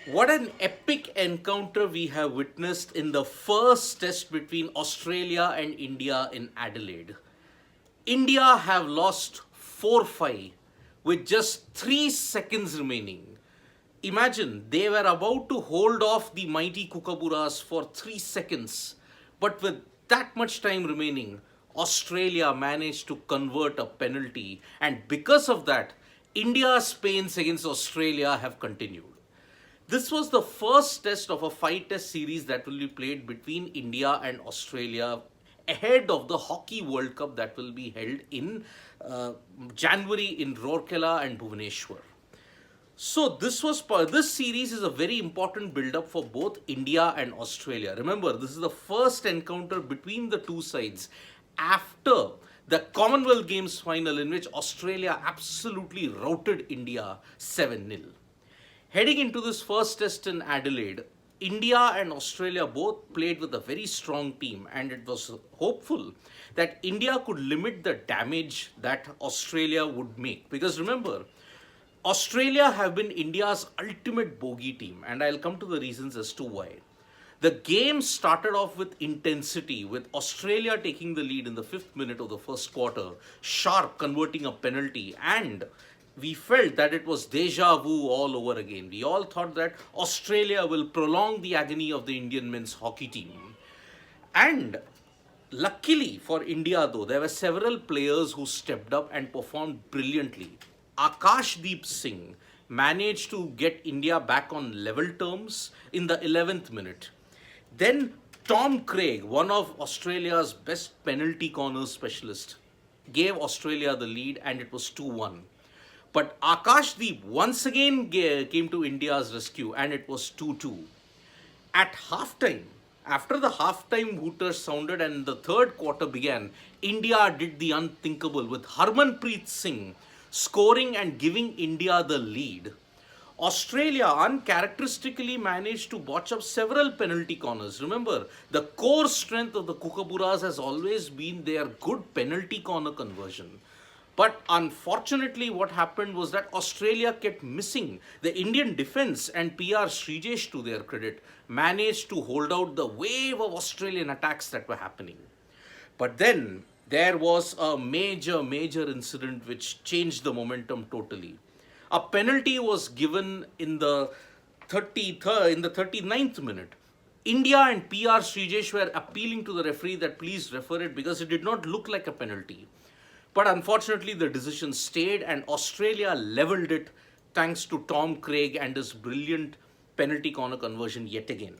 What an epic encounter we have witnessed in the first test between Australia and India in Adelaide. India have lost 4-5 with just 3 seconds remaining. Imagine they were about to hold off the mighty Kookaburras for 3 seconds, but with that much time remaining, Australia managed to convert a penalty, and because of that, India's pains against Australia have continued. This was the first test of a 5 test series that will be played between India and Australia ahead of the Hockey World Cup that will be held in January in Rourkela and Bhubaneswar. So this series is a very important build-up for both India and Australia. Remember, this is the first encounter between the two sides after the Commonwealth Games final in which Australia absolutely routed India 7-0. Heading into this first test in Adelaide, India and Australia both played with a very strong team, and it was hopeful that India could limit the damage that Australia would make. Because remember, Australia have been India's ultimate bogey team, and I'll come to the reasons as to why. The game started off with intensity, with Australia taking the lead in the 5th minute of the first quarter, Sharp converting a penalty, and we felt that it was deja vu all over again. We all thought that Australia will prolong the agony of the Indian men's hockey team. And luckily for India, though, there were several players who stepped up and performed brilliantly. Akashdeep Singh managed to get India back on level terms in the 11th minute. Then Tom Craig, one of Australia's best penalty corner specialists, gave Australia the lead, and it was 2-1. But Akashdeep once again came to India's rescue, and it was 2-2. At halftime, after the halftime hooters sounded and the third quarter began, India did the unthinkable with Harmanpreet Singh scoring and giving India the lead. Australia uncharacteristically managed to botch up several penalty corners. Remember, the core strength of the Kookaburras has always been their good penalty corner conversion. But unfortunately, what happened was that Australia kept missing. The Indian defense and PR Srijesh, to their credit, managed to hold out the wave of Australian attacks that were happening. But then there was a major incident which changed the momentum totally. A penalty was given in the 39th minute. India and PR Srijesh were appealing to the referee that please refer it because it did not look like a penalty. But unfortunately, the decision stayed, and Australia leveled it thanks to Tom Craig and his brilliant penalty corner conversion yet again.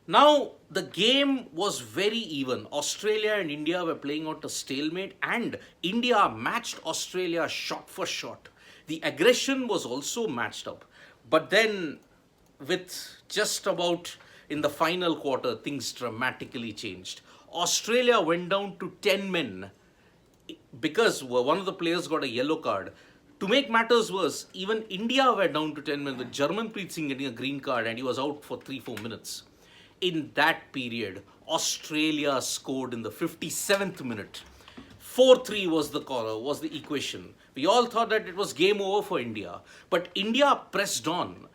Now, the game was very even. Australia and India were playing out a stalemate, and India matched Australia shot for shot. The aggression was also matched up. But then, with just about in the final quarter, things dramatically changed. Australia went down to 10 men because one of the players got a yellow card. To make matters worse, even India were down to 10 men with Jarmanpreet Singh getting a green card, and he was out for 3-4 minutes. In that period, Australia scored in the 57th minute. 4-3 was the equation. We all thought that it was game over for India, but India pressed on.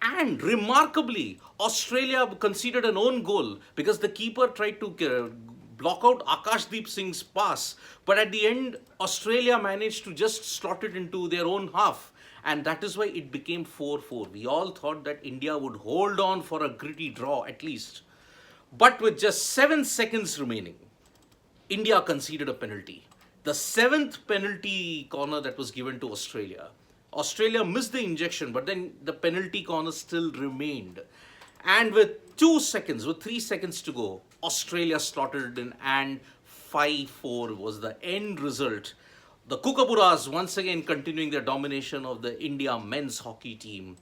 And remarkably, Australia conceded an own goal because the keeper tried to block out Akashdeep Singh's pass. But at the end, Australia managed to just slot it into their own half. And that is why it became 4-4. We all thought that India would hold on for a gritty draw at least. But with just 7 seconds remaining, India conceded a penalty. The 7th penalty corner that was given to Australia. Australia missed the injection, but then the penalty corner still remained. And with 3 seconds to go, Australia slotted it in, and 5-4 was the end result. The Kookaburras once again continuing their domination of the India men's hockey team.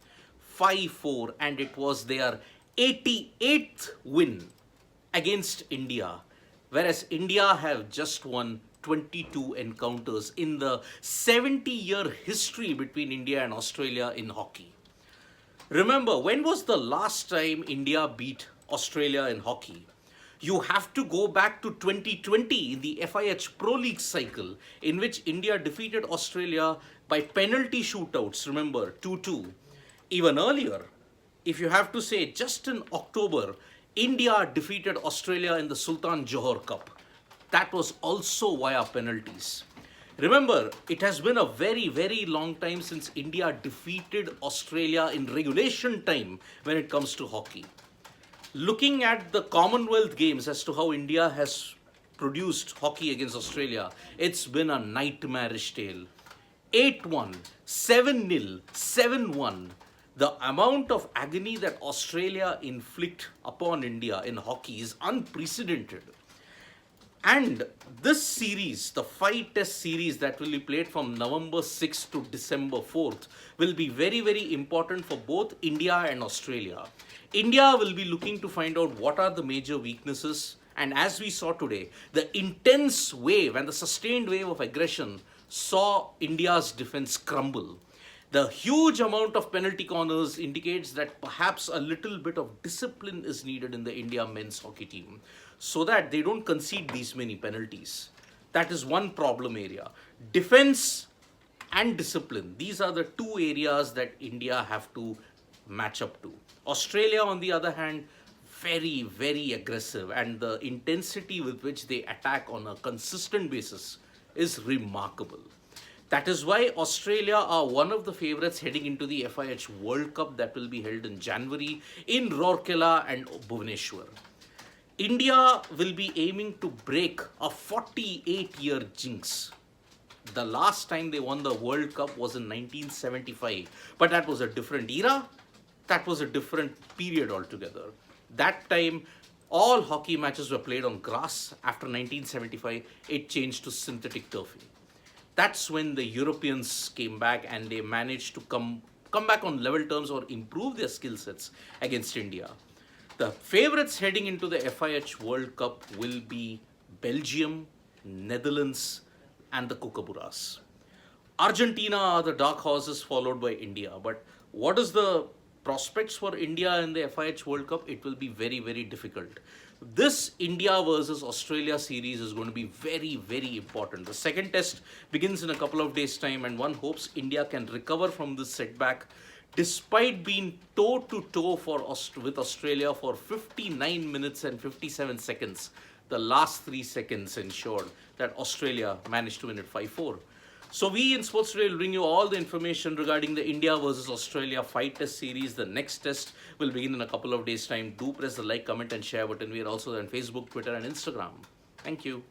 5-4, and it was their 88th win against India. Whereas India have just won 22 encounters in the 70-year history between India and Australia in hockey. Remember, when was the last time India beat Australia in hockey? You have to go back to 2020 in the FIH Pro League cycle, in which India defeated Australia by penalty shootouts, remember, 2-2. Even earlier, if you have to say, just in October, India defeated Australia in the Sultan Johor Cup. That was also via penalties. Remember, it has been a very, very long time since India defeated Australia in regulation time when it comes to hockey. Looking at the Commonwealth Games as to how India has produced hockey against Australia, it's been a nightmarish tale. 8-1, 7-0, 7-1. The amount of agony that Australia inflict upon India in hockey is unprecedented. And this series, the 5-test series that will be played from November 6th to December 4th, will be very, very important for both India and Australia. India will be looking to find out what are the major weaknesses. And as we saw today, the intense wave and the sustained wave of aggression saw India's defense crumble. The huge amount of penalty corners indicates that perhaps a little bit of discipline is needed in the India men's hockey team so that they don't concede these many penalties. That is one problem area. Defense and discipline, these are the two areas that India have to match up to. Australia, on the other hand, very, very aggressive, and the intensity with which they attack on a consistent basis is remarkable. That is why Australia are one of the favorites heading into the FIH World Cup that will be held in January in Rourkela and Bhubaneswar. India will be aiming to break a 48-year jinx. The last time they won the World Cup was in 1975, but that was a different era. That was a different period altogether. That time, all hockey matches were played on grass. After 1975, it changed to synthetic turfing. That's when the Europeans came back and they managed to come back on level terms or improve their skill sets against India. The favorites heading into the FIH World Cup will be Belgium, Netherlands, and the Kookaburras. Argentina are the dark horses, followed by India. But what is the prospects for India in the FIH World Cup? It will be very, very difficult. This India versus Australia series is going to be very, very important. The second test begins in a couple of days' time, and one hopes India can recover from this setback despite being toe-to-toe with Australia for 59 minutes and 57 seconds. The last 3 seconds ensured that Australia managed to win it 5-4. So we in Sports Today will bring you all the information regarding the India versus Australia 5-test series. The next test will begin in a couple of days' time. Do press the like, comment and share button. We are also on Facebook, Twitter and Instagram. Thank you.